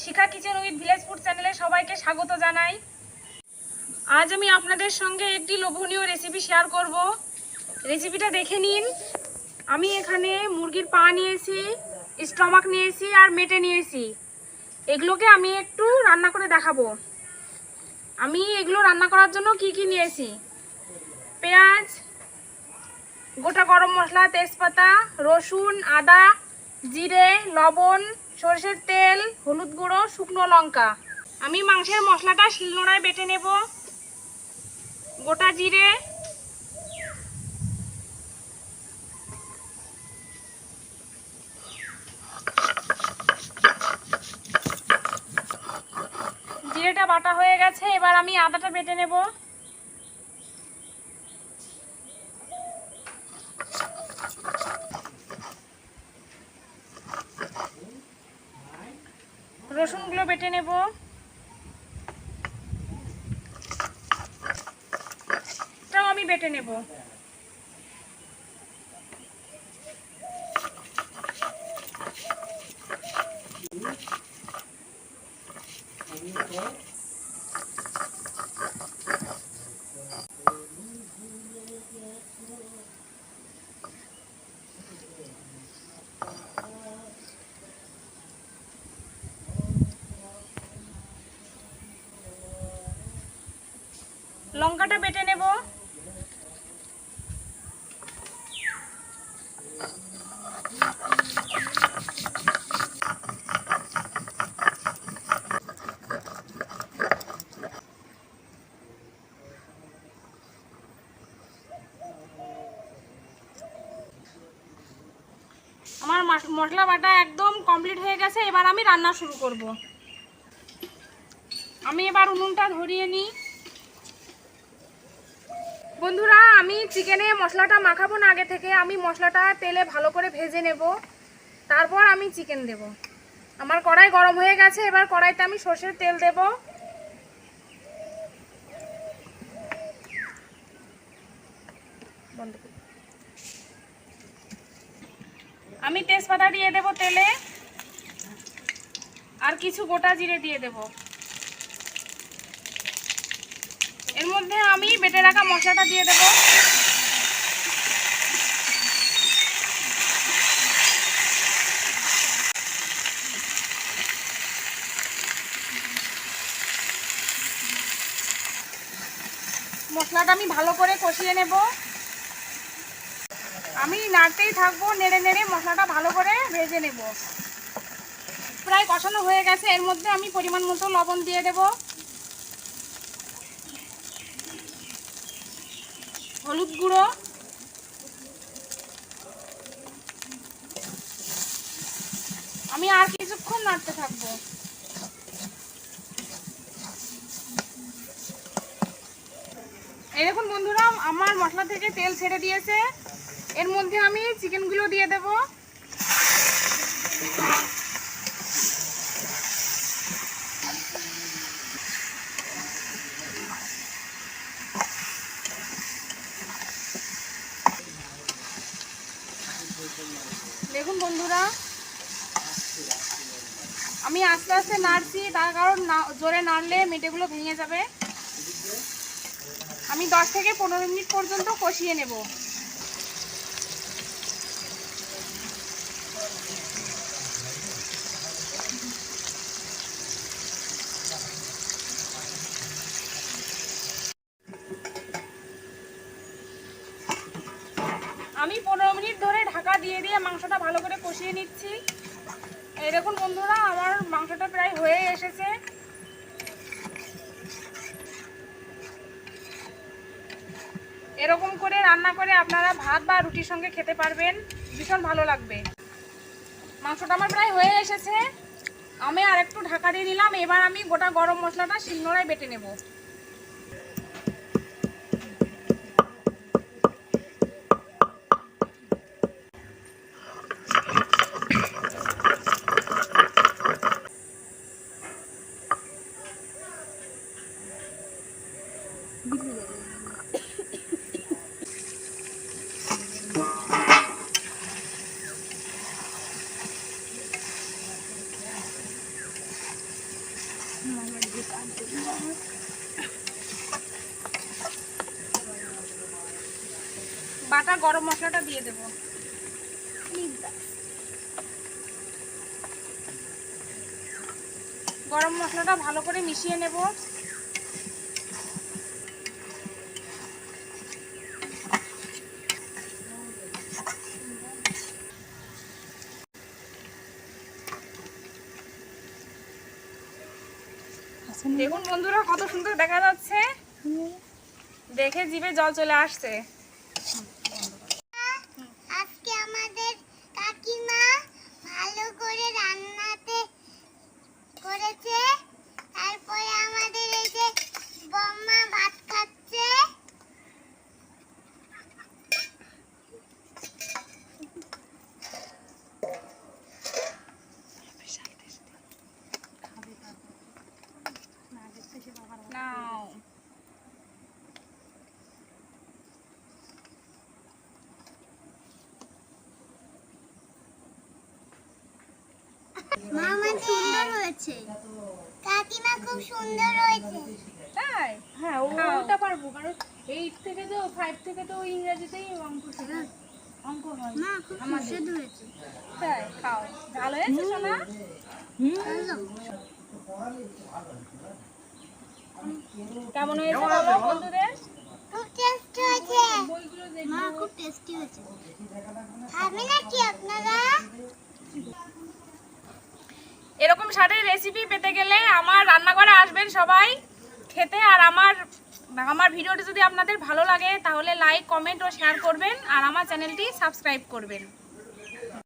Shikha kitchen with village food চ্যানেলে সবাইকে স্বাগত জানাই। আজ আমি আপনাদের সঙ্গে একটি লোভনীয় রেসিপি শেয়ার করব। রেসিপিটা দেখে নিন। আমি এখানে মুরগির পা নিয়েছি, স্টমাক নিয়েছি আর মেটে নিয়েছি। এগুলোকে আমি একটু রান্না করে দেখাবো। আমি এগুলো রান্না করার জন্য কি কি নিয়েছি: পেঁয়াজ, গোটা গরম মশলা, তেজপাতা, রসুন, আদা, জিরে, লবণ, সরষের তেল, হলুদ গুঁড়ো, শুকনো লঙ্কা। আমি মাংসের মশলাটা শিলনোড়ায় বেটে নেব। গোটা জিরে, জিরেটা বাটা হয়ে গেছে, এবার আমি আদাটা বেটে নেব। রসুনগুলো বেটে নেব। এটাও আমি বেটে নেব। লঙ্কাটা বেটে নেব। আমার মশলা বাটা একদম কমপ্লিট হয়ে গেছে, এবার আমি রান্না শুরু করব। আমি এবার উনুনটা ধরিয়ে নিই। বন্ধুরা, আমি চিকেনে মশলাটা মাখাবো না আগে থেকে, আমি মশলাটা তেলে ভালো করে ভেজে নেব, তারপর আমি চিকেন দেব। আমার কড়াই গরম হয়ে গেছে, এবার কড়াইতে আমি সরষের তেল দেব। আমি তেজপাতা দিয়ে দেব তেলে, আর কিছু গোটা জিরে দিয়ে দেব। এর মধ্যে আমি বেটে রাখা মশলাটা দিয়ে দেব। মশলাটা আমি ভালো করে কষিয়ে নেব। আমি নাড়তেই থাকবো, নেড়ে নেড়ে মশলাটা ভালো করে ভেজে নেব। প্রায় কষানো হয়ে গেছে, এর মধ্যে আমি পরিমাণ মতো লবণ দিয়ে দেব, হলুদ গুঁড়ো, আমি আর কিছুক্ষণ নাড়তে থাকবো। এই দেখুন বন্ধুরা, আমার মশলা থেকে তেল ছেড়ে দিয়েছে। এর মধ্যে আমি চিকেনগুলো দিয়ে দেব। দেখুন বন্ধুরা, আমি আস্তে আস্তে নাড়ছি, তার কারণ জোরে নাড়লে মেটেগুলো ভেঙে যাবে। আমি 10 থেকে 15 মিনিট পর্যন্ত কষিয়ে নেব। আমি 15 মিনিট ধরে ঢাকা দিয়ে দিয়ে মাংসটা ভালো করে কষিয়ে নিচ্ছি। এই দেখুন বন্ধুরা, আমার মাংসটা প্রায় হয়ে এসেছে। এরকম করে রান্না করে আপনারা ভাত বা রুটির সঙ্গে খেতে পারবেন, ভীষণ ভালো লাগবে। মাংসটা আমার প্রায় হয়ে এসেছে, আমি আর একটু ঢাকা দিয়ে দিলাম। এবার আমি গোটা গরম মশলাটা শিলনোড়ায় বেটে নেব। বাটা গরম মশলাটা দিয়ে দেব। গরম মশলাটা ভালো করে মিশিয়ে নেব। দেখুন বন্ধুরা কত সুন্দর দেখা যাচ্ছে, দেখে জিভে জল চলে আসছে। আজকে আমাদের কাকিমা ভালো করে রান্নাতে করেছে, তারপরে আমাদের এই যে বম্মা ভাত খাচ্ছে। নাও মা আমার সুন্দর হয়েছে, কাকিমা খুব সুন্দর হয়েছে। তাই? হ্যাঁ ওটা পারবো, কারণ 8 থেকে তো 5 থেকে তো ইংরেজিতেই অঙ্ক শেখায়, অঙ্ক হয়। মা খুব সুস্বাদু হয়েছে। তাই? খাও। ভালো হয়েছে সোনা? কেমন হয়েছে বলো বন্ধুদের? খুব টেস্টি হয়েছে। মা খুব টেস্টি হয়েছে। খাবেন নাকি আপনারা? এরকম স্বাদের রেসিপি পেতে গেলে আমার রান্নাঘরে আসবেন সবাই খেতে। আর আমার ভিডিওটি যদি আপনাদের ভালো লাগে তাহলে লাইক, কমেন্ট ও শেয়ার করবেন, আর আমার চ্যানেলটি সাবস্ক্রাইব করবেন।